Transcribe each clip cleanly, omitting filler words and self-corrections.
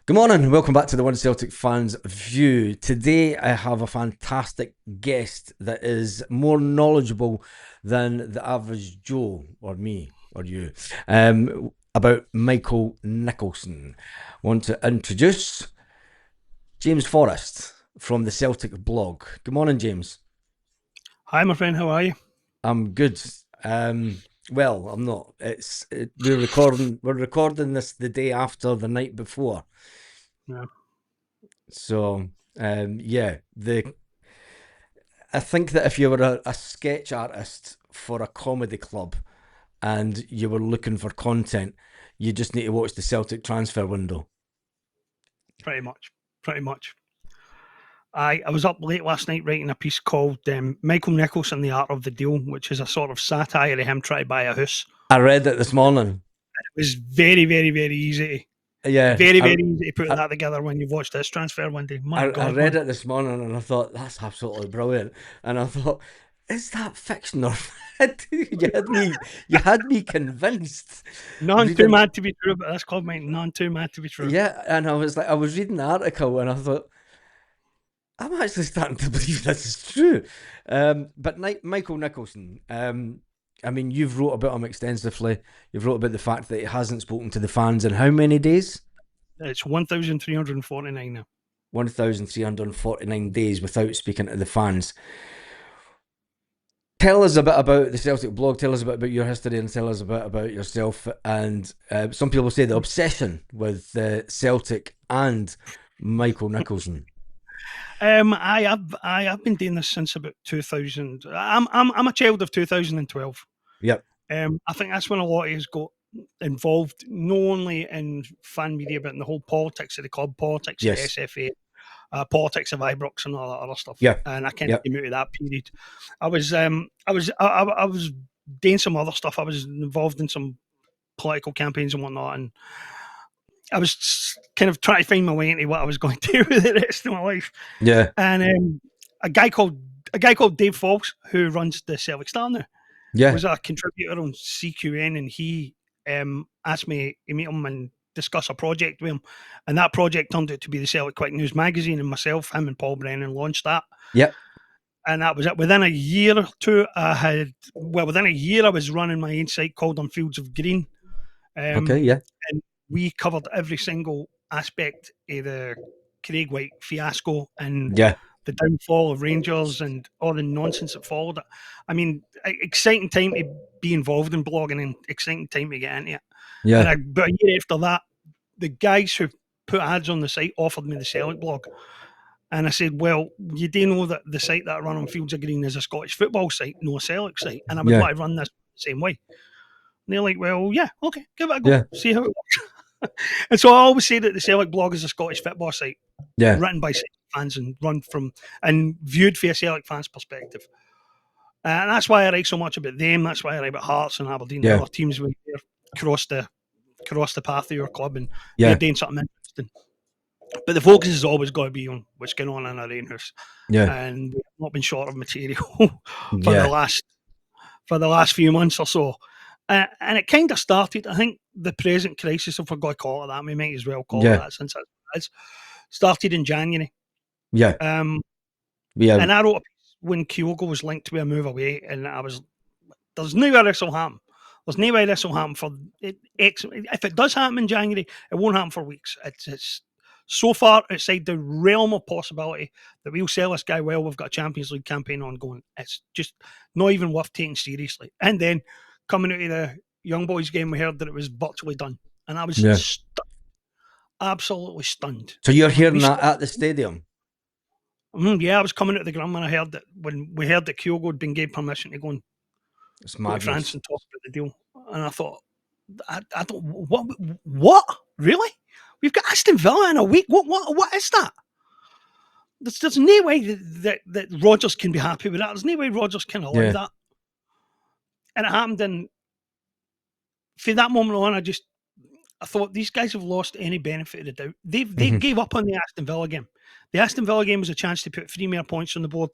Good morning and welcome back to the One Celtic Fans View. Today I have a fantastic guest that is more knowledgeable than the average Joe or me or you about Michael Nicholson. Want to introduce James Forrest from the Celtic blog. Good morning, James. Hi, my friend. How are you? I'm good. Well, I'm not. We're recording. We're recording this the day after the night before. Yeah. So, yeah, I think that if you were a sketch artist for a comedy club and you were looking for content, you just need to watch the Celtic transfer window. Pretty much. Pretty much. I was up late last night writing a piece called Michael Nicholson, The Art of the Deal, which is a sort of satire of him trying to buy a house. I read it this morning. It was very, very, very easy. Yeah, Very, very easy to put I, that together when you've watched this transfer one day. My I God, read man. it this morning and I thought that's absolutely brilliant. And I thought, is that fiction or you had me convinced. None too Reading, mad to be true, but this club, mate, none too mad to be true. yeah, and I was reading the article and I thought, I'm actually starting to believe this is true. But Michael Nicholson, I mean, you've wrote about him extensively. You've wrote about the fact that he hasn't spoken to the fans in how many days? It's 1,349 now. 1,349 days without speaking to the fans. Tell us a bit about the Celtic blog. Tell us a bit about your history and tell us a bit about yourself. And some people say the obsession with Celtic and Michael Nicholson. I have been doing this since about 2000. I'm a child of 2012. Yep. I think that's when a lot of us got involved, not only in fan media, but in the whole politics of the club, politics of the Yes. SFA, politics of Ibrox, and all that other stuff. Yeah. And I kind of Yep. came out of that period. I was doing some other stuff. I was involved in some political campaigns and whatnot, and I was kind of trying to find my way into what I was going to do with the rest of my life. Yeah. And a guy called a guy called Dave Fox, who runs the Celtic Star now, Yeah. was a contributor on CQN, and he asked me to meet him and discuss a project with him. And that project turned out to be the Celtic Quick News magazine, and myself, him, and Paul Brennan launched that. Yep. And that was it. Within a year or two, within a year, I was running my own site called On Fields of Green. Okay. Um, Yeah. and we covered every single aspect of the Craig White fiasco and Yeah. the downfall of Rangers and all the nonsense that followed it. I mean, exciting time to be involved in blogging and exciting time to get into it. Yeah. But a year after that, the guys who put ads on the site offered me the Celtic blog. And I said, well, you do know that the site that I run on Fields of Green is a Scottish football site, no a Celtic site. And I would Yeah. like to run this the same way. And they're like, well, yeah, okay, give it a go. Yeah. See how it works. And so I always say that the Celtic blog is a Scottish football site Yeah. written by Celtic fans and run from and viewed from a Celtic fans' perspective. And that's why I write so much about them. That's why I write about Hearts and Aberdeen and Yeah. other teams when they're across the path of your club and they're Yeah. doing something interesting. But the focus has always got to be on what's going on in our own house. Yeah. And we've not been short of material for the Yeah. last few months or so. And it kind of started, I think, the present crisis, if we're going to call it that, we might as well call it Yeah. that since it's started in January. Yeah. Um, Yeah. and I wrote a piece when Kyogo was linked to a move away, and there's no way this will happen. There's no way this will happen for it. If it does happen in January, it won't happen for weeks. It's so far outside the realm of possibility that we'll sell this guy well. We've got a Champions League campaign ongoing. It's just not even worth taking seriously. And then coming out of the young boys game, we heard that it was virtually done, and I was Yeah. absolutely stunned. So you're When hearing we that at the stadium? yeah, I was coming out of the ground when I heard that when we heard that Kyogo had been given permission to go and It's go to France madness. and talk about the deal, and I thought, I don't what really? We've got Aston Villa in a week. What is that? There's no way that Rodgers can be happy with that. There's no way Rodgers can allow Yeah. that. And it happened, and from that moment on, I thought these guys have lost any benefit of the doubt. They Mhm. gave up on the Aston Villa game. The Aston Villa game was a chance to put 3 more points on the board,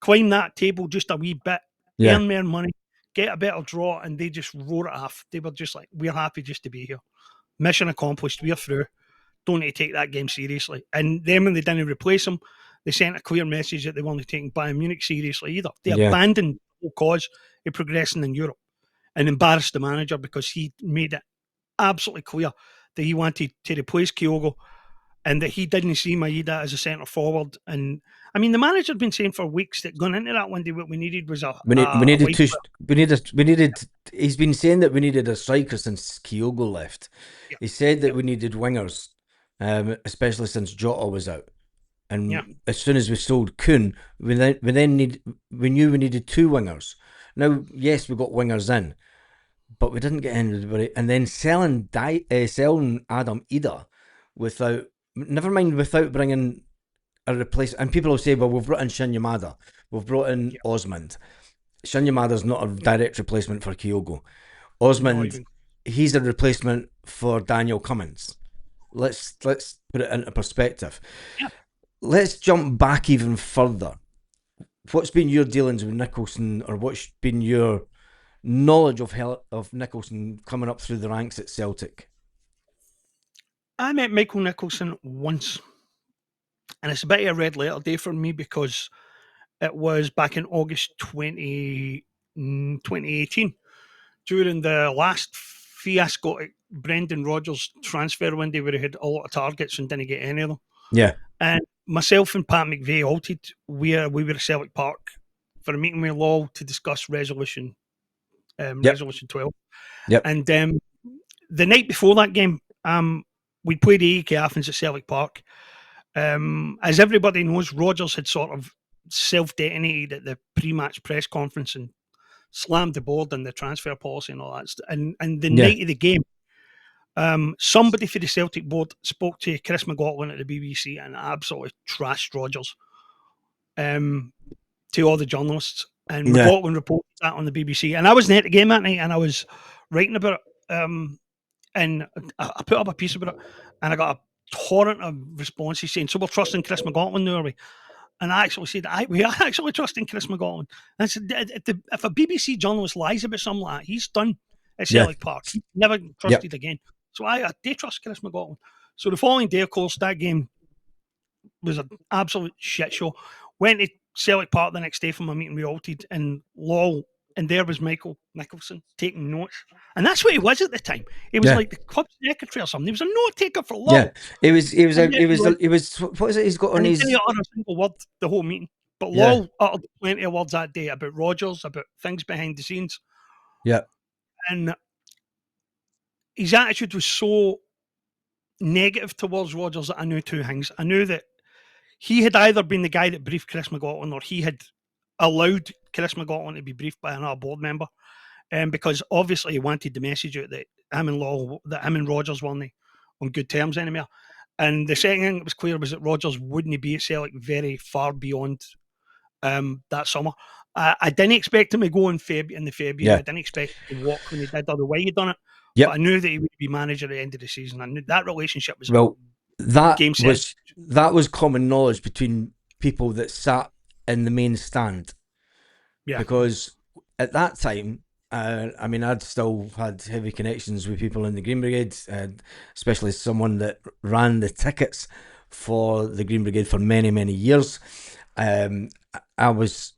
climb that table just a wee bit, Yeah. earn more money, get a better draw, and they just wrote it off. They were just like, we're happy just to be here. Mission accomplished. We're through. don't need to take that game seriously. And then when they didn't replace him, they sent a clear message that they weren't taking Bayern Munich seriously either. They abandoned the whole cause of progressing in Europe and embarrassed the manager because he made it absolutely clear that he wanted to replace Kyogo and that he didn't see Maeda as a centre forward. And I mean, the manager had been saying for weeks that going into that one day, what we needed was we needed. He's been saying that we needed a striker since Kyogo left. He said that we needed wingers, especially since Jota was out. And as soon as we sold Kuhn, we knew we needed two wingers. Now, yes, we got wingers in, but we didn't get anybody. And then selling Adam Ida without bringing a replacement. And people will say, well, we've brought in Shin Yamada, we've brought in Osmond. Shin Yamada's not a direct replacement for Kyogo. Osmond, he's a replacement for Daniel Cummins. Let's put it into perspective. Yeah. Let's jump back even further. What's been your dealings with Nicholson, or what's been your knowledge of Nicholson coming up through the ranks at Celtic? I met Michael Nicholson once, and it's a bit of a red letter day for me because it was back in August 2018 during the last fiasco at Brendan Rodgers transfer window where he had a lot of targets and didn't get any of them. Yeah. And myself and Pat McVeigh halted where we were at Celtic Park for a meeting with Law to discuss Resolution 12. Yep. And the night before that game, we played AEK Athens at Celtic Park. As everybody knows, Rodgers had sort of self-detonated at the pre-match press conference and slammed the board and the transfer policy and all that stuff. And the night of the game, somebody for the Celtic board spoke to Chris McLaughlin at the BBC and absolutely trashed Rodgers to all the journalists. And McLaughlin reported that on the BBC. And I was at the game that night and I was writing about it. And I put up a piece about it and I got a torrent of responses saying, so we're trusting Chris McLaughlin now, are we? And I actually said, we are actually trusting Chris McLaughlin. And I said, if a BBC journalist lies about something like that, he's done at Celtic Park. He's never trusted again. So I trust Chris McLaughlin. So the following day, of course, that game was an absolute shit show. Went to Celtic Park the next day for my meeting with Alted and Law, and there was Michael Nicholson taking notes. And that's what he was at the time. He was like the club secretary or something. He was a note taker for Law. Yeah, he was. What is it? He's got on his. He didn't utter a single word the whole meeting. But Law uttered plenty of words that day about Rodgers, about things behind the scenes. Yeah. And his attitude was so negative towards Rodgers that I knew two things. I knew that he had either been the guy that briefed Chris McLaughlin or he had allowed Chris McLaughlin to be briefed by another board member. Because obviously he wanted the message out that him and Rodgers weren't on good terms anymore. And the second thing that was clear was that Rodgers wouldn't be at Celtic very far beyond that summer. I didn't expect him to go in the February. I didn't expect him to walk when he did or the way he done it. But I knew that he would be manager at the end of the season. I knew that relationship was that was common knowledge between people that sat in the main stand. Yeah. Because at that time, I mean, I'd still had heavy connections with people in the Green Brigade, especially someone that ran the tickets for the Green Brigade for many, many years. I was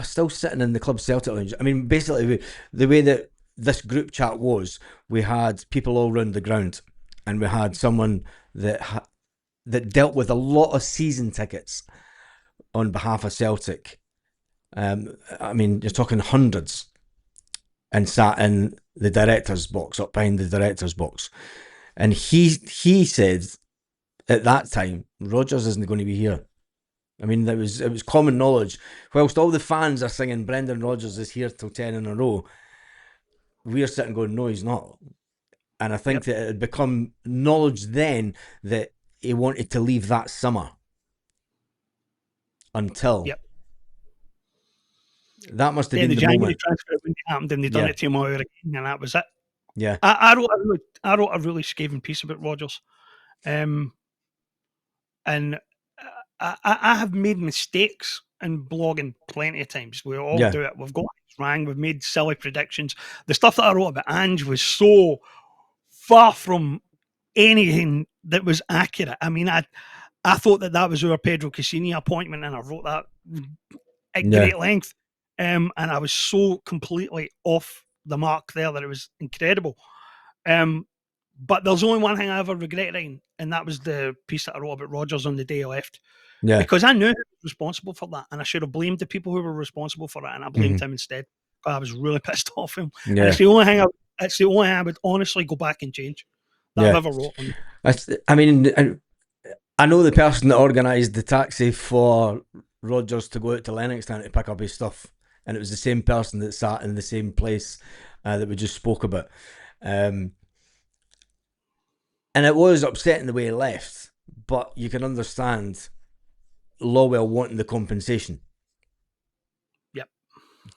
still sitting in the Club Celtic lounge. I mean, basically, the way that this group chat was, we had people all around the ground, and we had someone that dealt with a lot of season tickets on behalf of Celtic. I mean, you're talking hundreds, and sat in the director's box, up behind the director's box. And he said at that time, Rodgers isn't going to be here. I mean, it was common knowledge. Whilst all the fans are singing Brendan Rodgers is here till 10 in a row, we're sitting going, no, he's not. And I think that it had become knowledge then that he wanted to leave that summer until. That must have been the January moment. Transfer when it happened, and they done it to him over again, and that was it. Yeah, I wrote a really scathing piece about Rodgers, and I have made mistakes in blogging plenty of times. We all do it. We've got things wrong. We've made silly predictions. The stuff that I wrote about Ange was so far from anything that was accurate. I mean, I thought that was our Pedro Cassini appointment, and I wrote that at Yeah. great length. And I was so completely off the mark there that it was incredible. But there's only one thing I ever regret writing, and that was the piece that I wrote about Rodgers on the day he left. Yeah. Because I knew who was responsible for that, and I should have blamed the people who were responsible for it, and I blamed him instead. I was really pissed off him, and Yeah. it's the only thing I would honestly go back and change that I've ever wrote on. I mean, I know the person that organised the taxi for Rodgers to go out to Lennoxtown to pick up his stuff, and it was the same person that sat in the same place that we just spoke about. And it was upsetting the way he left, but you can understand Lawwell wanting the compensation. Yep.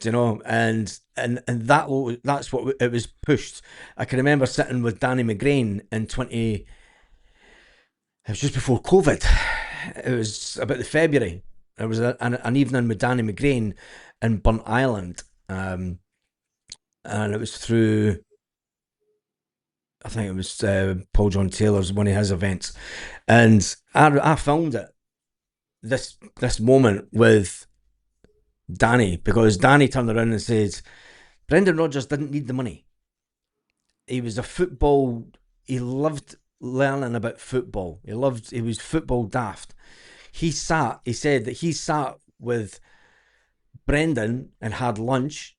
You know, and that's what it was pushed. I can remember sitting with Danny McGrain in 20. It was just before COVID. It was about the February. There was an evening with Danny McGrain in Burnt Island, and it was through. I think it was Paul John Taylor's one of his events, and I filmed it. This moment with Danny, because Danny turned around and said, Brendan Rodgers didn't need the money. He was he loved learning about football. He was football daft. He said that he sat with Brendan and had lunch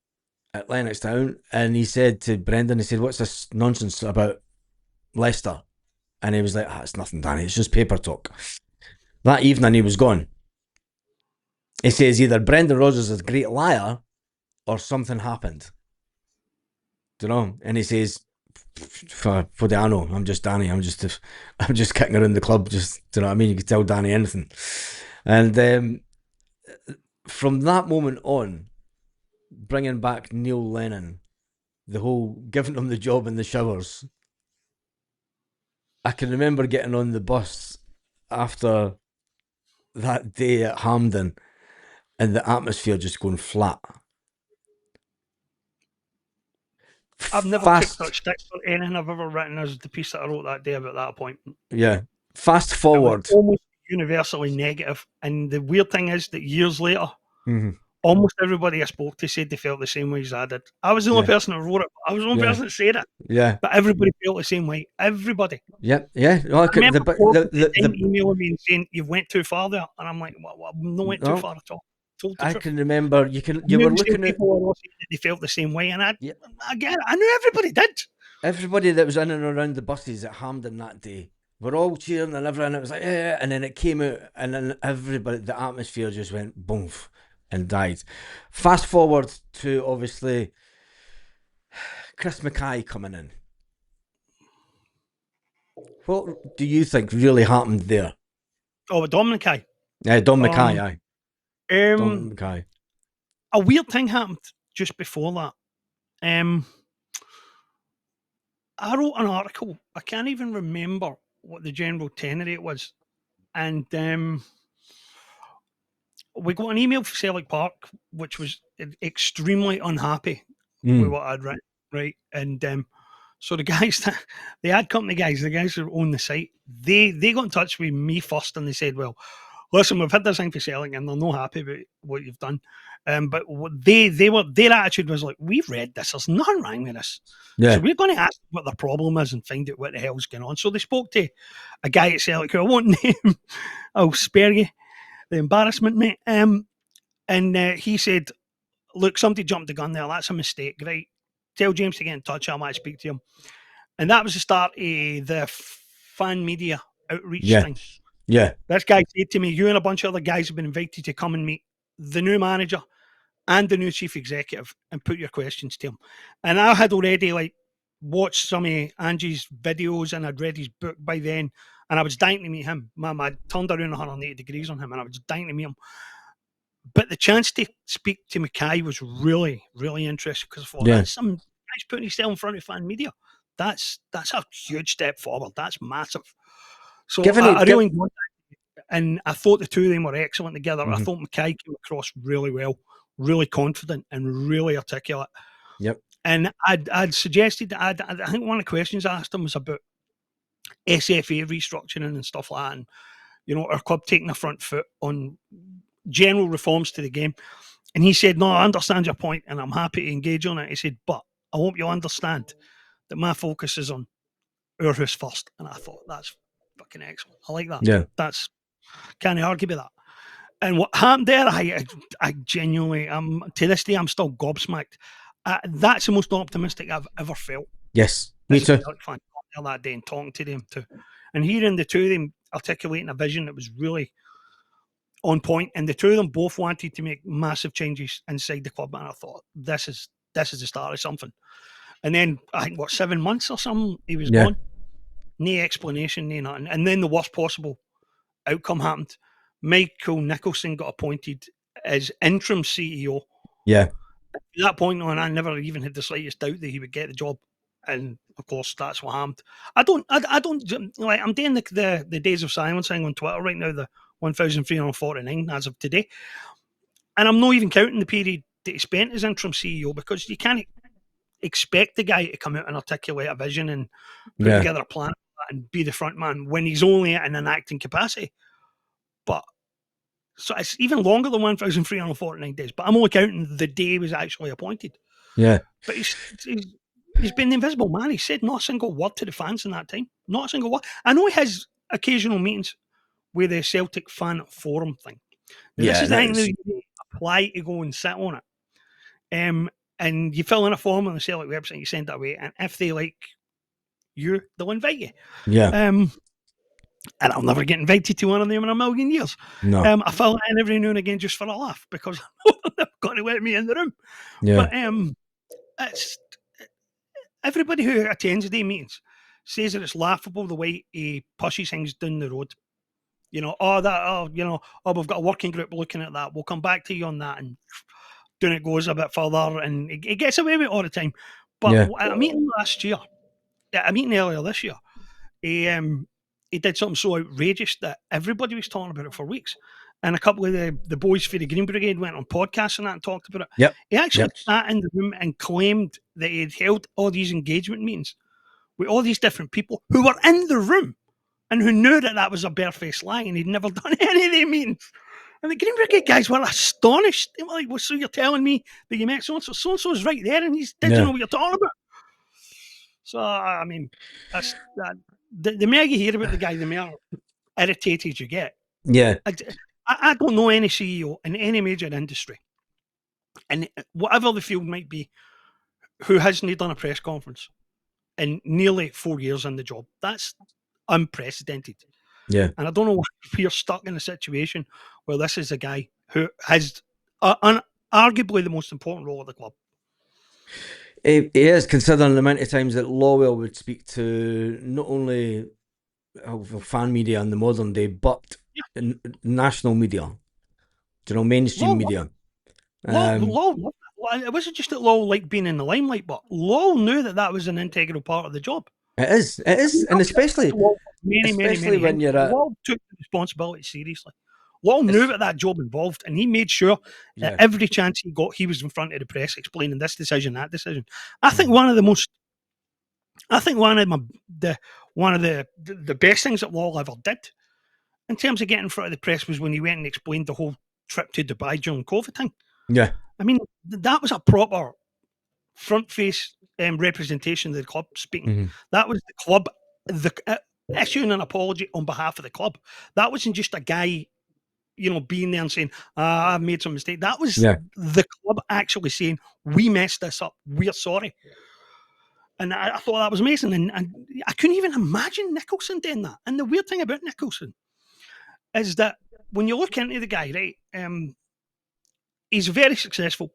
at Lennoxtown, and he said to Brendan, what's this nonsense about Leicester? And he was like, it's nothing, Danny, it's just paper talk. That evening he was gone. He says either Brendan Rodgers is a great liar or something happened. Do you know? And he says, for the I know, I'm just Danny. I'm just kicking around the club. Just, do you know what I mean? You could tell Danny anything. And from that moment on, bringing back Neil Lennon, the whole giving him the job in the showers. I can remember getting on the bus after that day at Hampden, and the atmosphere just going flat. I've never kicked that stick for anything I've ever written as the piece that I wrote that day about that appointment. Yeah. Fast forward. It was almost universally negative. And the weird thing is that years later, almost everybody I spoke to said they felt the same way as I did. I was the only person that wrote it. I was the only person that said it. Yeah. But everybody felt the same way. Everybody. Yep. Yeah. Well, I remember the emailing me and saying, you've went too far there. And I'm like, well, no went too far at all. I can remember you were looking at people were saying that they felt the same way, and I knew everybody did. Everybody that was in and around the buses at Hampden that day were all cheering and everything. It was like, yeah, and then it came out, and then everybody, the atmosphere just went boom and died. Fast forward to obviously Chris Mackay coming in. What do you think really happened there? Oh, Dom Mackay. Yeah, Dom Mackay, aye. Dom Mackay. A weird thing happened just before that. I wrote an article. I can't even remember what the general tenor rate was. And we got an email from Celtic Park, which was extremely unhappy with what I'd written, right? And so the guys, the ad company guys, the guys who own the site, they got in touch with me first, and they said, well, listen, we've had this thing for Celtic, and they're not happy about what you've done. But their attitude was like, we've read this, there's nothing wrong with this. Yeah. So we're going to ask what their problem is and find out what the hell's going on. So they spoke to a guy at Celtic who I won't name. I'll spare you the embarrassment, mate. And he said, look, somebody jumped the gun there. That's a mistake, right? Tell James to get in touch. I might speak to him. And that was the start of the fan media outreach thing. Yeah. This guy said to me, you and a bunch of other guys have been invited to come and meet the new manager and the new chief executive and put your questions to him. And I had already watched some of Angie's videos, and I'd read his book by then, and I was dying to meet him. I turned around 180 degrees on him, and I was dying to meet him. But the chance to speak to Mackay was really, really interesting, because I thought, that's some guys putting himself in front of fan media. That's a huge step forward. That's massive. So I really enjoyed that. And I thought the two of them were excellent together. I thought Mackay came across really well, really confident and really articulate. Yep. And I'd suggested that I think one of the questions I asked him was about SFA restructuring and stuff like that, and our club taking a front foot on general reforms to the game. And he said, "No, I understand your point, and I'm happy to engage on it." He said, "But I hope you understand that my focus is on our house first." And I thought, that's fucking excellent. I like that. Yeah. Can't argue with that. And what happened there, I genuinely, to this day, I'm still gobsmacked. That's the most optimistic I've ever felt. Yes, me too. Fan that day and talking to them too, and hearing the two of them articulating a vision that was really on point, and the two of them both wanted to make massive changes inside the club. And I thought, this is the start of something. And then I think 7 months or something, he was gone. No explanation, no nothing. And then the worst possible outcome happened. Michael Nicholson got appointed as interim CEO. Yeah. At that point on, I never even had the slightest doubt that he would get the job. And of course, that's what happened. I don't like. I'm doing the days of silence thing on Twitter right now, the 1,349 as of today, and I'm not even counting the period that he spent as interim CEO, because you can't expect the guy to come out and articulate a vision and put together a plan and be the front man when he's only in an acting capacity. But so it's even longer than 1,349 days. But I'm only counting the day he was actually appointed. Yeah. But he's been the invisible man. He said not a single word to the fans in that time. Not a single word. I know he has occasional meetings with the Celtic fan forum thing. Now, this is the thing that you apply to go and sit on it. And you fill in a form on the Celtic website, you send it away, and if they like you, they'll invite you. Yeah. And I'll never get invited to one of them in a million years. No. I fill it in every now and again just for a laugh, because they've got to let me in the room. Yeah. But it's everybody who attends the meetings says that it's laughable the way he pushes things down the road. We've got a working group looking at that. We'll come back to you on that, and then it goes a bit further, and it gets away with it all the time. But at a meeting earlier this year, he did something so outrageous that everybody was talking about it for weeks. And a couple of the boys for the Green Brigade went on podcasts and that and talked about it. Yep. He actually sat in the room and claimed that he had held all these engagement meetings with all these different people who were in the room and who knew that was a barefaced lie, and he'd never done any of the meetings. And the Green Brigade guys were astonished. They were like, "Well, so you're telling me that you met so-and-so? So-and-so's right there, and did you know what you're talking about?" So, I mean, that's that. The more you hear about the guy, the more irritated you get. Yeah. I don't know any CEO in any major industry, and whatever the field might be, who hasn't done a press conference in nearly 4 years in the job. That's unprecedented. Yeah. And I don't know why we're stuck in a situation where this is a guy who has arguably the most important role at the club. It is, considering the amount of times that Lawwell would speak to not only fan media in the modern day, but national media, mainstream media. Law, it wasn't just that Law liked being in the limelight, but Law knew that was an integral part of the job. It is, and especially many when you're at... Law took the responsibility seriously. Law knew what that job involved, and he made sure that every chance he got, he was in front of the press explaining this decision, that decision. I think one of the best things that Law ever did in terms of getting in front of the press was when he went and explained the whole trip to Dubai during COVID thing. Yeah. I mean, that was a proper front face representation of the club speaking. Mm-hmm. That was the club issuing an apology on behalf of the club. That wasn't just a guy, being there and saying, I've made some mistake. That was the club actually saying, we messed this up. We're sorry. And I thought that was amazing. And I couldn't even imagine Nicholson doing that. And the weird thing about Nicholson is that when you look into the guy, right, he's very successful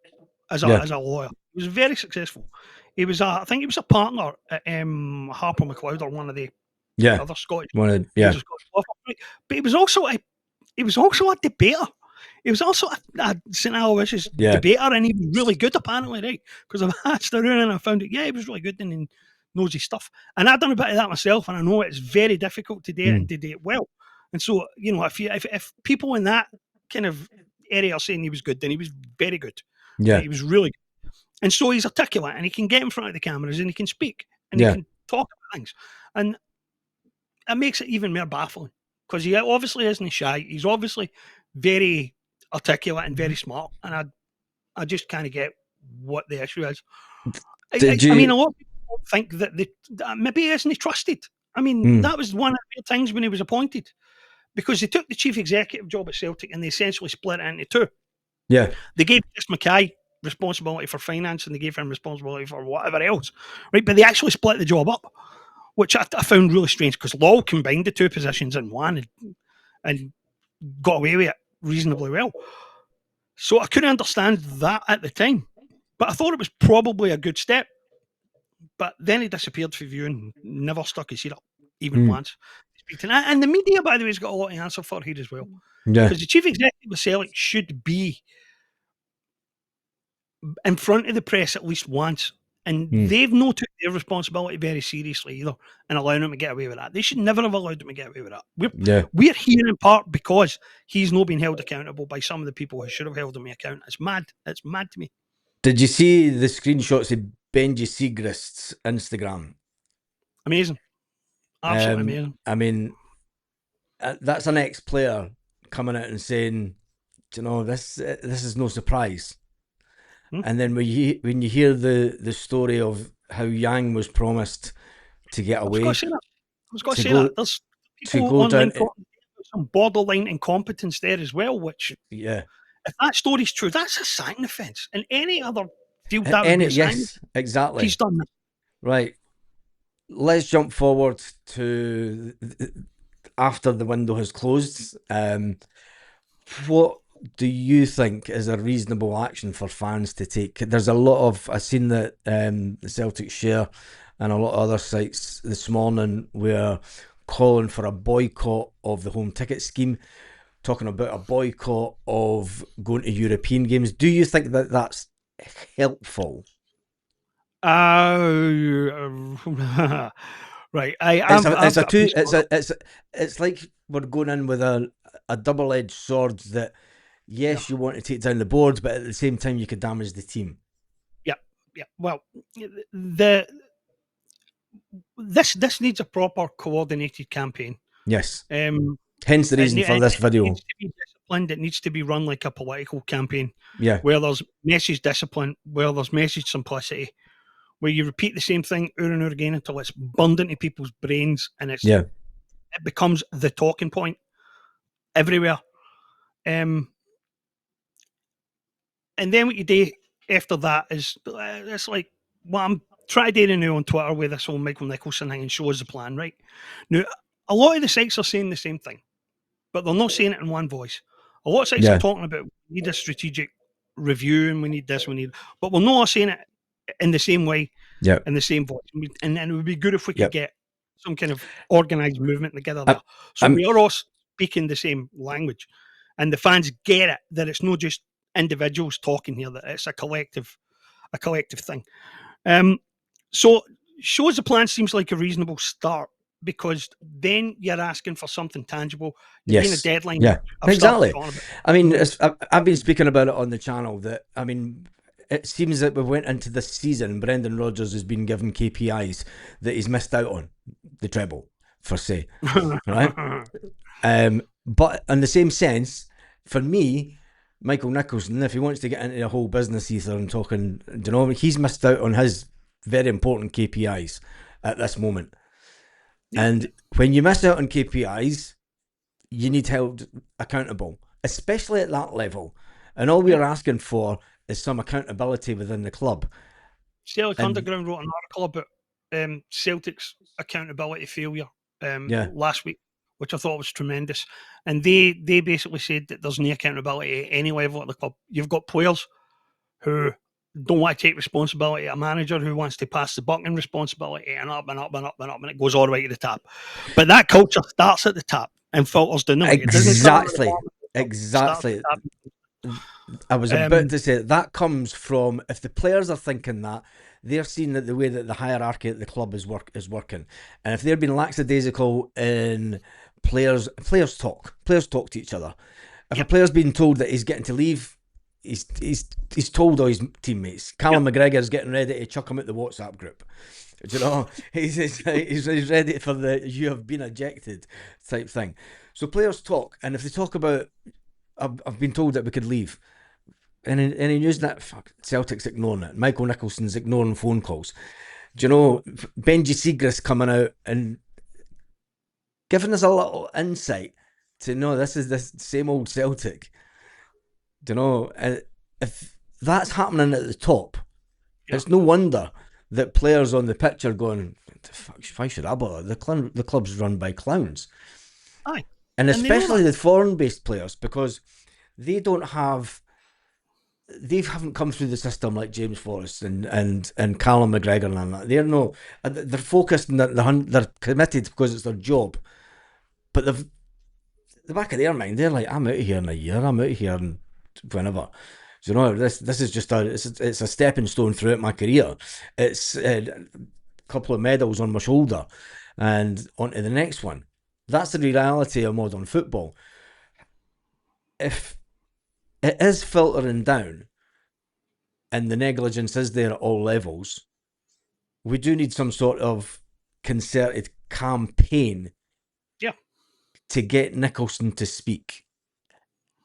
as a lawyer. He was very successful. He was, I think he was a partner at Harper McLeod, or one of the other Scottish. But he was also a debater. He was also a St. Aloysius debater, and he was really good, apparently, right? Because I've asked around and I found out, he was really good and he knows his stuff. And I've done a bit of that myself, and I know it's very difficult to do it and to do it well. And so, if people in that kind of area are saying he was good, then he was very good. Yeah. He was really good. And so he's articulate, and he can get in front of the cameras, and he can speak, and he can talk about things. And it makes it even more baffling because he obviously isn't shy. He's obviously very articulate and very smart, and I just kind of get what the issue is. Did I mean, you? a lot of people think that maybe he isn't trusted. I mean, Mm, that was one of the things when he was appointed because they took the chief executive job at Celtic and they essentially split it into two. yeah, They gave Chris Mackay responsibility for finance and they gave him responsibility for whatever else, right? But they actually split the job up, which I found really strange because Law combined the two positions in one and got away with it reasonably well. So I couldn't understand that at the time, but I thought it was probably a good step. But then he disappeared for view and never stuck his head up even mm, once. And the media, by the way, has got a lot to answer for here as well. yeah, Because the chief executive of Celtic should be in front of the press at least once. And mm, they've not took their responsibility very seriously either and allowing him to get away with that. They should never have allowed him to get away with that. yeah. We're here in part because he's not been held accountable by some of the people who should have held him account. It's mad. It's mad to me. Did you see the screenshots of Benji Siegrist's Instagram? Amazing. Absolutely amazing. I mean, that's an ex-player coming out and saying, this is no surprise. Hmm? And then when you hear the story of how Yang was promised to get I was going away, to say that. I was going to to say go that. There's to people go down, online talking about some borderline incompetence there as well, which, yeah, if that story's true, that's a signing offence. In any other field, that would be a signing. yes, exactly, He's done that. right. Let's jump forward to after the window has closed. What do you think is a reasonable action for fans to take? There's a lot of, I've seen that the Celtic share and a lot of other sites this morning were calling for a boycott of the home ticket scheme, talking about a boycott of going to European games. Do you think that that's helpful? Right. It's I've a got a two. piece on it. It's like we're going in with a double edged sword. That Yeah. yes, you want to take down the boards, but at the same time, you could damage the team. Yeah. Yeah. Well, the this needs a proper coordinated campaign. Yes. Um, Hence the reason for this it video. needs to be disciplined. It needs to be run like a political campaign Yeah. where there's message discipline, where there's message simplicity, where you repeat the same thing over and over again until it's burned into people's brains and it Yeah. becomes the talking point everywhere. And then what you do after that is it's like what I'm trying to do now on Twitter with this whole Michael Nicholson thing and show us the plan, right? Now, a lot of the sites are saying the same thing, but they're not saying it in one voice. A lot of sites are Yeah. talking about we need a strategic review and we need this, we need, but we're not saying it in the same way, Yeah. in the same voice. And it would be good if we Yeah. could get some kind of organised movement together I, there. So I'm. we are all speaking the same language and the fans get it, that it's not just individuals talking here, that it's a collective thing. So shows the plan seems like a reasonable start because then you're asking for something tangible. You're giving a Yes. deadline. Yeah. I've started Exactly. talking about. I mean, So, I've been speaking about it on the channel. That I mean, it seems that we went into this season. Brendan Rodgers has been given KPIs that he's missed out on the treble, for say, right? But in the same sense, for me, Michael Nicholson, if he wants to get into the whole business ether and talking, he's missed out on his very important KPIs at this moment. Yeah. And when you miss out on KPIs, you need held accountable, especially at that level. And all we're asking for is some accountability within the club. Celtic And Underground wrote an article about Celtic's accountability failure yeah, last week, which I thought was tremendous. And they basically said that there's no accountability at any level at the club. You've got players who don't want to take responsibility, a manager who wants to pass the buck in responsibility, and up and up and up and up, and it goes all the way to the top. But that culture starts at the top and filters down the way. It doesn't start at the bottom. exactly. I was about to say that comes from, if the players are thinking that, they're seeing that the way that the hierarchy at the club is working, and if they're being lackadaisical in players talk to each other. If a player's being told that he's getting to leave, he's told all his teammates. Callum McGregor's getting ready to chuck him at the WhatsApp group. Do you know? He's ready for the "you have been ejected" type thing. So players talk, and if they talk about, I've been told that we could leave, and in using that, fuck, Celtic's ignoring it. Michael Nicholson's ignoring phone calls. Do you know Benji Seagrass coming out and giving us a little insight to know this is the same old Celtic? Do you know? If that's happening at the top, it's no wonder that players on the pitch are going, why should I bother? The club's run by clowns. Aye. And especially the foreign-based players, because they don't have, they haven't come through the system like James Forrest and Callum McGregor and that. They're focused and they're committed because it's their job. But the back of their mind, they're like, I'm out of here in a year. I'm out of here in whenever. So, you know, this is just it's a stepping stone throughout my career. It's a couple of medals on my shoulder and on to the next one. That's the reality of modern football. If it is filtering down and the negligence is there at all levels, we do need some sort of concerted campaign to get Nicholson to speak.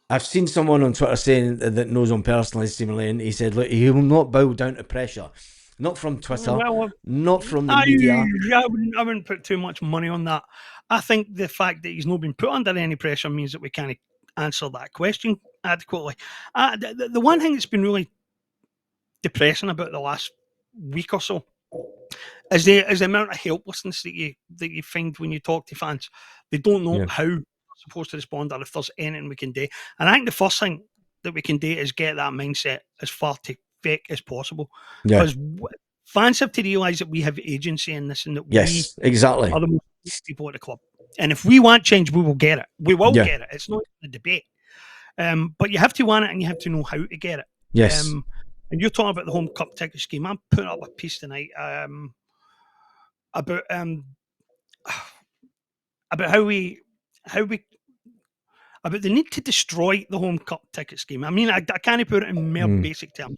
I've seen someone on Twitter saying that knows him personally, seemingly, and he said, look, he will not bow down to pressure. Not from Twitter, not from the media. I wouldn't put too much money on that. I think the fact that he's not been put under any pressure means that we can't answer that question adequately. The one thing that's been really depressing about the last week or so is the amount of helplessness that you find when you talk to fans. They don't know how they're supposed to respond or if there's anything we can do. And I think the first thing that we can do is get that mindset as far to fake as possible. Because fans have to realise that we have agency in this and that we are the most people at the club. And if we want change, we will get it. We will get it. It's not a debate. But you have to want it and you have to know how to get it. Yes. And you're talking about the home cup ticket scheme. I'm putting up a piece tonight about how we about the need to destroy the home cup ticket scheme. I mean, I can't put it in mere basic terms.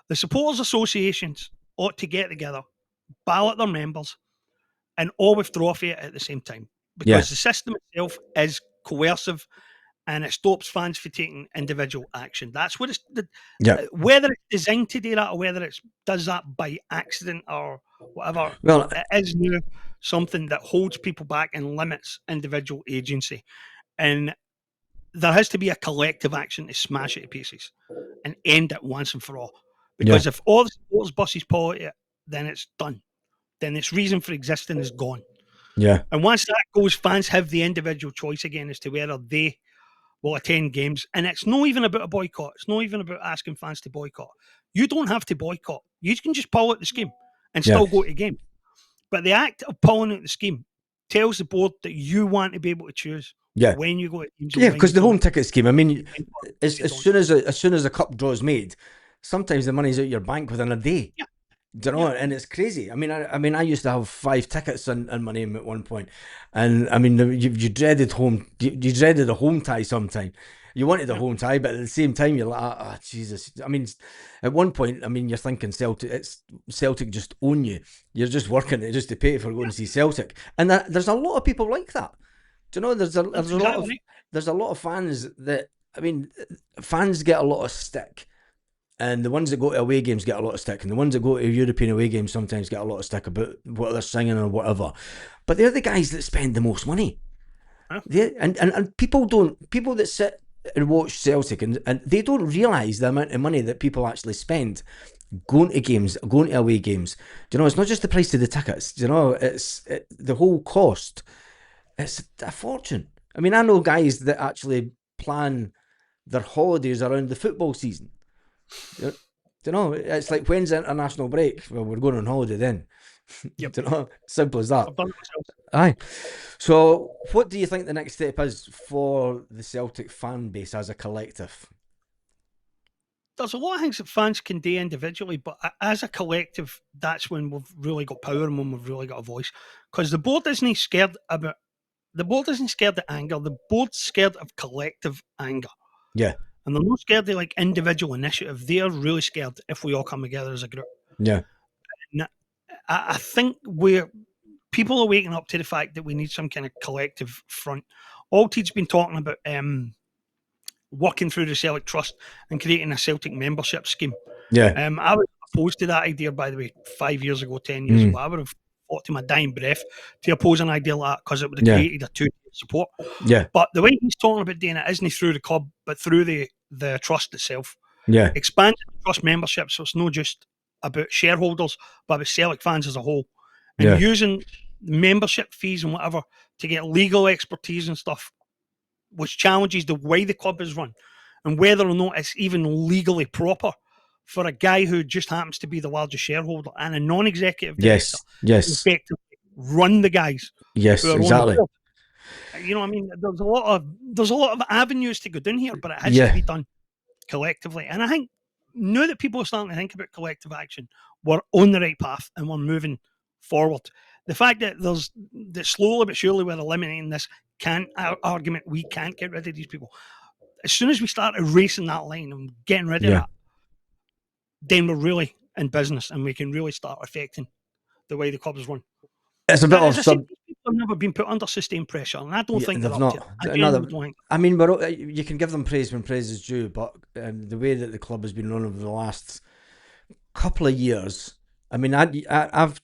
The supporters associations ought to get together, ballot their members, and all withdraw for it at the same time, because the system itself is coercive and it stops fans from taking individual action. That's what it's whether it's designed to do that or whether it does that by accident or whatever. Well, it is now something that holds people back and limits individual agency. And there has to be a collective action to smash it to pieces and end it once and for all. Because if all the supporters buses pull it, then it's done. Then its reason for existing is gone. Yeah. And once that goes, fans have the individual choice again as to whether they will attend games. And it's not even about a boycott. It's not even about asking fans to boycott. You don't have to boycott. You can just pull out the scheme and still go to games. But the act of pulling out the scheme tells the board that you want to be able to choose when you go to games. Yeah, because the home ticket scheme, I mean, as soon as a cup draw is made, sometimes the money's out your bank within a day. Yeah. Do you know? And it's crazy. I mean, I used to have 5 tickets in my name at one point, and I mean, you dreaded you dreaded a home tie sometime. You wanted a home tie, but at the same time, you're like, oh, Jesus. I mean, at one point, I mean, you're thinking Celtic just own you. You're just working just to pay for going to see Celtic, and there's a lot of people like that. Do you know? There's a lot of fans that, I mean, fans get a lot of stick. And the ones that go to away games get a lot of stick. And the ones that go to European away games sometimes get a lot of stick about what they're singing or whatever. But they're the guys that spend the most money. Huh? And people that sit and watch Celtic and they don't realise the amount of money that people actually spend going to games, going to away games. Do you know, it's not just the price of the tickets. Do you know, it's the whole cost. It's a fortune. I mean, I know guys that actually plan their holidays around the football season. You know, it's like, when's the international break? Well, we're going on holiday then. Yep. You know, simple as that. Aye. So, what do you think the next step is for the Celtic fan base as a collective? There's a lot of things that fans can do individually, but as a collective, that's when we've really got power and when we've really got a voice. Because the board isn't scared of anger. The board's scared of collective anger. Yeah. And they're not scared of like individual initiative. They're really scared if we all come together as a group. Yeah. And I think people are waking up to the fact that we need some kind of collective front. Alteed's been talking about working through the Celtic Trust and creating a Celtic membership scheme. Yeah. I was opposed to that idea, by the way, 5 years ago, 10 years ago. I would have fought to my dying breath to oppose an idea like that because it would have created a two-tier support. Yeah. But the way he's talking about doing it isn't through the club, but through the trust itself. Yeah. Expanding the trust membership so it's not just about shareholders, but about Celtic fans as a whole. And using membership fees and whatever to get legal expertise and stuff, which challenges the way the club is run and whether or not it's even legally proper for a guy who just happens to be the largest shareholder and a non-executive director to effectively run the guys who are exactly. on the board. You know what I mean? There's a lot of avenues to go down here, but it has to be done collectively. And I think now that people are starting to think about collective action, we're on the right path and we're moving forward. The fact that that slowly but surely we're eliminating this argument, we can't get rid of these people. As soon as we start erasing that line and getting rid of that, then we're really in business and we can really start affecting the way the club is run. It's a bit of people have never been put under sustained pressure, and I don't think they're up to it. I genuinely don't think. I mean, you can give them praise when praise is due, but the way that the club has been run over the last couple of years, I mean, I've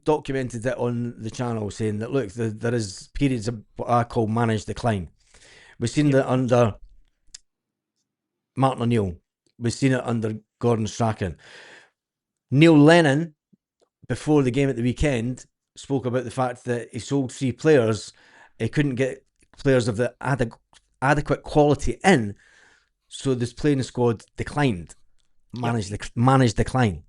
documented it on the channel saying that look, there is periods of what I call managed decline. We've seen that under Martin O'Neill. We've seen it under Gordon Strachan. Neil Lennon, before the game at the weekend, spoke about the fact that he sold 3 players. He couldn't get players of the adequate quality in, so this playing squad declined. Managed decline.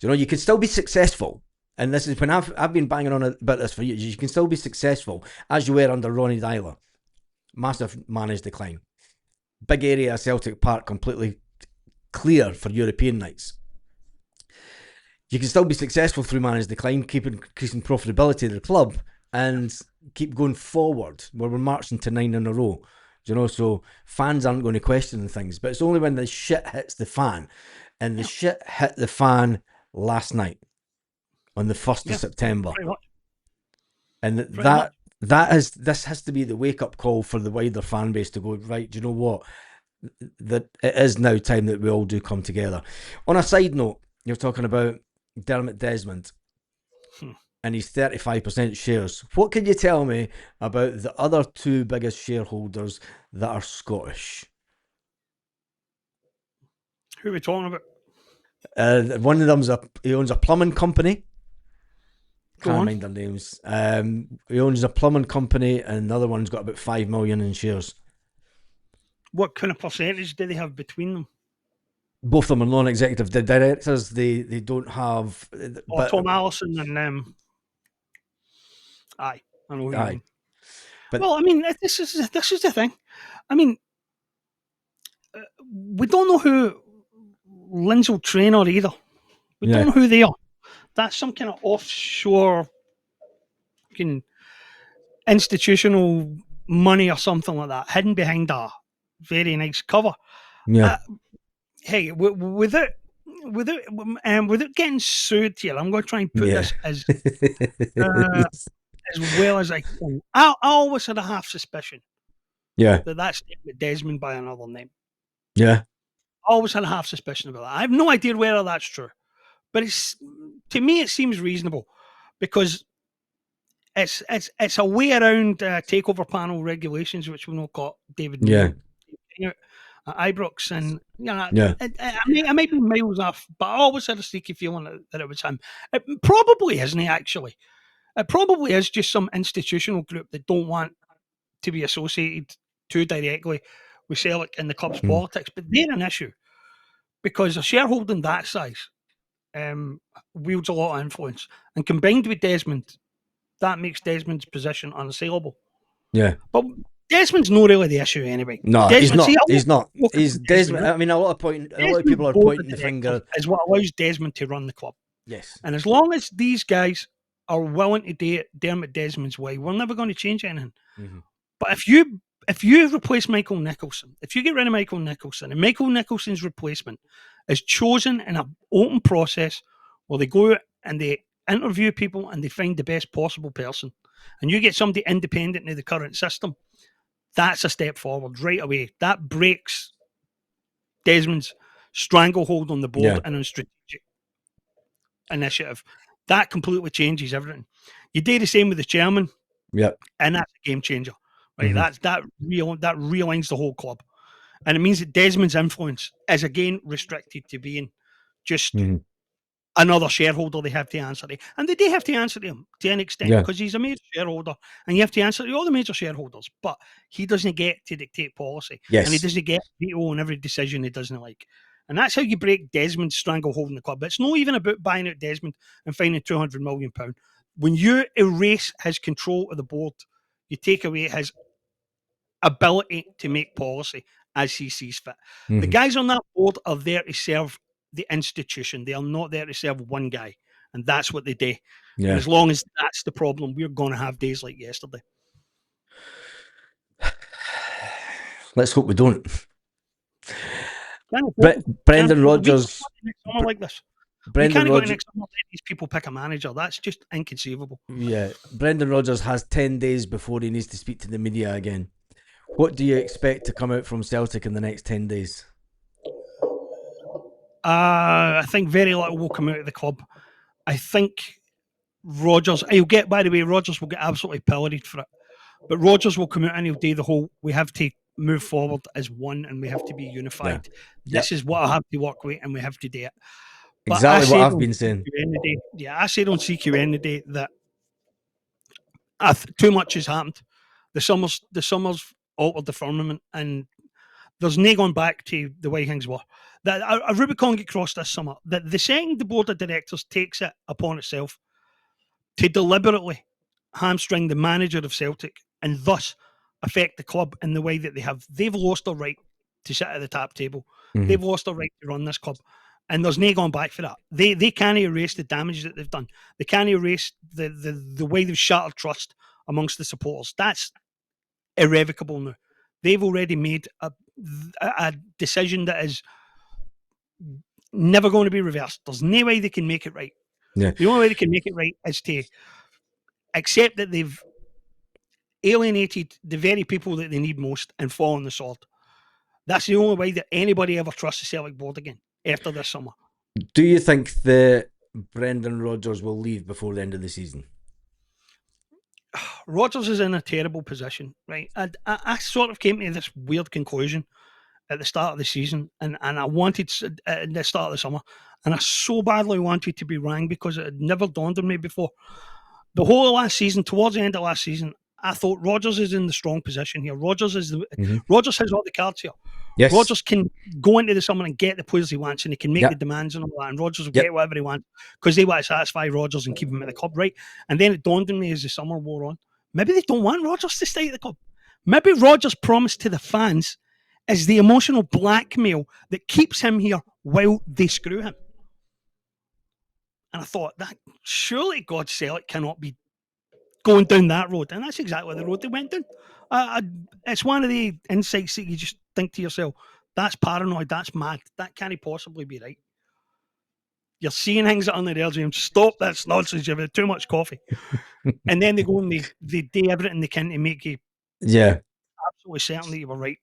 You know, you can still be successful, and this is when I've been banging on about this for years. You can still be successful as you were under Ronnie Dyler. Massive managed decline. Big area of Celtic Park completely clear for European nights. You can still be successful through managed decline, keep increasing profitability of the club, and keep going forward. Where we're marching to 9 in a row, you know. So fans aren't going to question things, but it's only when the shit hits the fan, and the shit hit the fan last night on the 1st of September, and this has to be the wake up call for the wider fan base to go, right, do you know what? That it is now time that we all do come together. On a side note, you're talking about Dermot Desmond and his 35% shares. What can you tell me about the other 2 biggest shareholders that are Scottish? Who are we talking about? One of them's he owns a plumbing company. Can't mind their names. He owns a plumbing company, and the other one's got about 5 million in shares. What kind of percentage do they have between them? Both of them are non-executive. The directors, they don't have. Tom Allison and aye, I know who you mean. But well, I mean, this is the thing. I mean, we don't know who Lindsay Traynor either. We don't know who they are. That's some kind of offshore institutional money or something like that, hidden behind a very nice cover. Yeah. Hey, without getting sued here, I'm going to try and put this as well as I can. I always had a half suspicion. That's Desmond by another name. Yeah. I always had a half suspicion about that. I have no idea whether that's true, but to me it seems reasonable because it's a way around takeover panel regulations, which we've not got David Neal at Ibrox, and I might be miles off, but I always had a sneaky feeling that it was him. It probably isn't actually. It probably is just some institutional group that don't want to be associated too directly with Celtic and the club's politics, but they're an issue because a shareholding that size wields a lot of influence, and combined with Desmond, that makes Desmond's position unassailable. Yeah, but Desmond's not really the issue anyway. No, Desmond, he's not. He's Desmond. I mean, a lot of people are pointing the finger. Is what allows Desmond to run the club. Yes, and as long as these guys are willing to do it Dermot Desmond's way, we're never going to change anything. Mm-hmm. But if you replace Michael Nicholson, if you get rid of Michael Nicholson, and Michael Nicholson's replacement is chosen in an open process where they go out and they interview people and they find the best possible person, and you get somebody independent of the current system, that's a step forward right away. That breaks Desmond's stranglehold on the board and on strategic initiative. That completely changes everything. You do the same with the chairman, and that's a game changer. Right, that realigns the whole club, and it means that Desmond's influence is again restricted to being just another shareholder they have to answer to, and they do have to answer to him to an extent because he's a major shareholder, and you have to answer to all the major shareholders. But he doesn't get to dictate policy, and he doesn't get veto on every decision he doesn't like. And that's how you break Desmond's stranglehold in the club. It's not even about buying out Desmond and finding £200 million. When you erase his control of the board, you take away his ability to make policy as he sees fit. The guys on that board are there to serve the institution. They are not there to serve one guy, and that's what they do. And as long as that's the problem, we're going to have days like yesterday. Let's hope we don't. But Brendan Rodgers, like this. We can't go to next summer let these people pick a manager. That's just inconceivable. Yeah, Brendan Rodgers has 10 days before he needs to speak to the media again. What do you expect to come out from Celtic in the next 10 days? I think very little will come out of the club. I think Rodgers, by the way, Rodgers will get absolutely pilloried for it. But Rodgers will come out and he'll do the whole, we have to move forward as one and we have to be unified. This is what I have to work with and we have to do it. But exactly what I've been saying. I say on CQN today that too much has happened. The summer's altered the firmament, and there's no going back to the way things were. That a Rubicon get crossed this summer. That the second the board of directors takes it upon itself to deliberately hamstring the manager of Celtic and thus affect the club in the way that they have, they've lost their right to sit at the top table. They've lost their right to run this club. And there's no going back for that. They can't erase the damage that they've done. They can't erase the way they've shattered trust amongst the supporters. That's irrevocable now. They've already made a decision that is never going to be reversed. There's no way they can make it right. The only way they can make it right is to accept that they've alienated the very people that they need most and fall on the sword. That's the only way that anybody ever trusts the Celtic board again after this summer. Do you think that Brendan Rodgers will leave before the end of the season? Rodgers is in a terrible position, right? I sort of came to this weird conclusion at the start of the season, and I wanted at the start of the summer, and I so badly wanted to be wrong because it had never dawned on me before. The whole of last season, towards the end of last season, I thought Rodgers is in the strong position here. Rodgers has all the cards here. Yes. Rodgers can go into the summer and get the players he wants, and he can make the demands and all that, and Rodgers will get whatever he wants because they want to satisfy Rodgers and keep him at the club, right? And then it dawned on me as the summer wore on, maybe they don't want Rodgers to stay at the club. Maybe Rodgers' promise to the fans is the emotional blackmail that keeps him here while they screw him. And I thought, that surely God's Celtic cannot be going down that road. And that's exactly the road they went down. It's one of the insights that you just think to yourself, that's paranoid, that's mad, that can't possibly be right. You're seeing things that are on the edge, James. Stop, that's nonsense, you've had too much coffee. And then they go and they do everything they can to make you absolutely certain that you were right.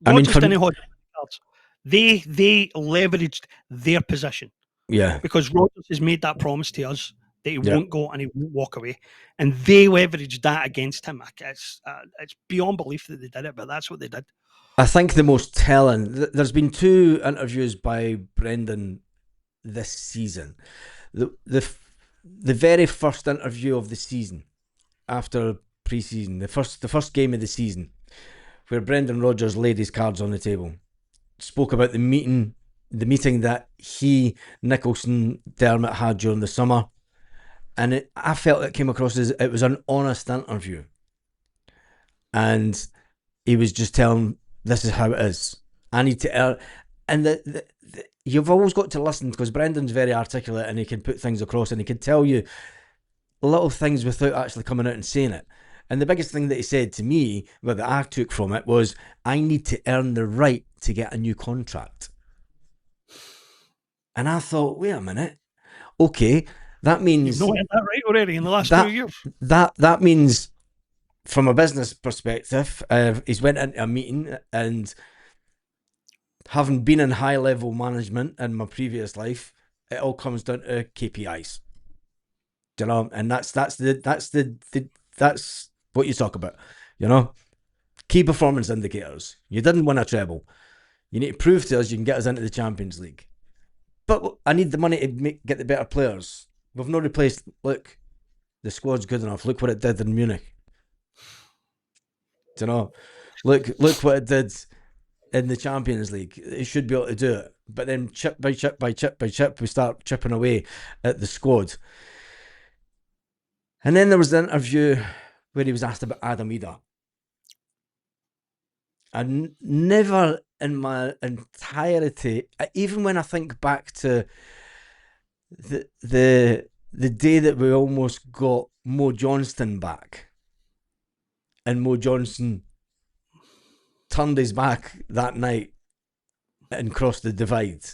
Rodgers didn't hold cards. They leveraged their position. Yeah. Because Rodgers has made that promise to us that he won't go and he won't walk away. And they leveraged that against him. It's beyond belief that they did it, but that's what they did. I think the most telling, there's been 2 interviews by Brendan this season. The very first interview of the season after pre-season, the first game of the season, where Brendan Rodgers laid his cards on the table, spoke about the meeting that he, Nicholson, Dermot had during the summer, and I felt it came across as it was an honest interview, and he was just telling, this is how it is. I need to, and you've always got to listen because Brendan's very articulate and he can put things across and he can tell you little things without actually coming out and saying it. And the biggest thing that he said to me, well, that I took from it, was, I need to earn the right to get a new contract. And I thought, wait a minute. Okay, that means... You've not had that right already in the last 2 that years. that means, from a business perspective, he's went into a meeting, and having been in high level management in my previous life, it all comes down to KPIs. Do you know? And that's what you talk about. You know, key performance indicators. You didn't win a treble. You need to prove to us you can get us into the Champions League. But I need the money to get the better players. We've not replaced. Look, the squad's good enough. Look what it did in Munich. Do you know? Look what it did in the Champions League. It should be able to do it. But then chip by chip by chip by chip, we start chipping away at the squad. And then there was the interview where he was asked about Adam Ida. I never in my entirety, even when I think back to the day that we almost got Mo Johnston back, and Mo Johnston turned his back that night and crossed the divide.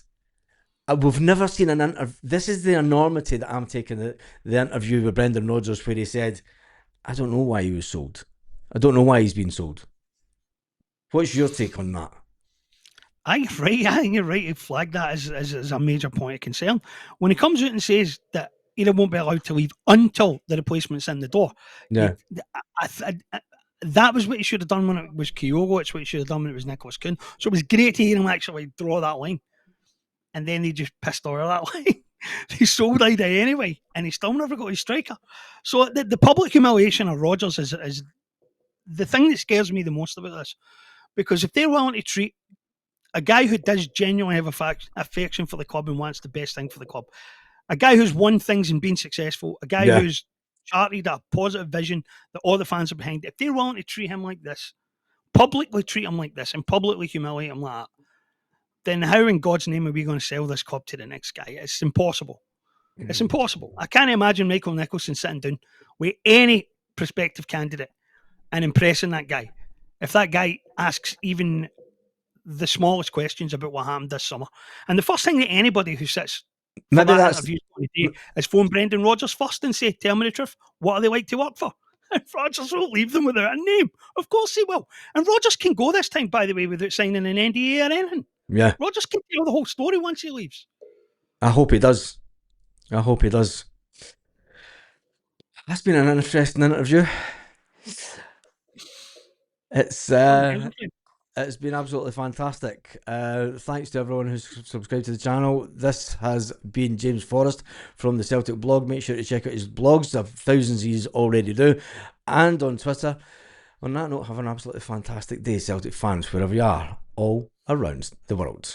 We've never seen an interview. This is the enormity that I'm taking the interview with Brendan Rodgers, where he said, I don't know why he was sold. I don't know why he's been sold. What's your take on that? I think you're right to flag that as a major point of concern. When he comes out and says that he won't be allowed to leave until the replacement's in the door, Yeah. That was what he should have done when it was Kyogo. It's what he should have done when it was Nicholas Kuhn. So it was great to hear him actually draw that line. And then he just pissed over that line. He sold Ida anyway, and he still never got his striker. So the public humiliation of Rodgers is the thing that scares me the most about this. Because if they're willing to treat a guy who does genuinely have affection for the club and wants the best thing for the club, a guy who's won things and been successful, a guy who's charted a positive vision that all the fans are behind, if they're willing to treat him like this, publicly treat him like this, and publicly humiliate him like that, then how in God's name are we going to sell this club to the next guy? It's impossible. It's impossible. I can't imagine Michael Nicholson sitting down with any prospective candidate and impressing that guy. If that guy asks even the smallest questions about what happened this summer. And the first thing that anybody who sits for that interview is going to do is phone Brendan Rodgers first and say, tell me the truth, what are they like to work for? And Rodgers won't leave them without a name. Of course he will. And Rodgers can go this time, by the way, without signing an NDA or anything. Yeah. Rodgers can tell the whole story once he leaves. I hope he does. That's been an interesting interview. It's been absolutely fantastic. Thanks to everyone who's subscribed to the channel. This has been James Forrest from the Celtic blog. Make sure to check out his blogs. There are thousands he's already do. And on Twitter. On that note, have an absolutely fantastic day, Celtic fans, wherever you are, all around the world.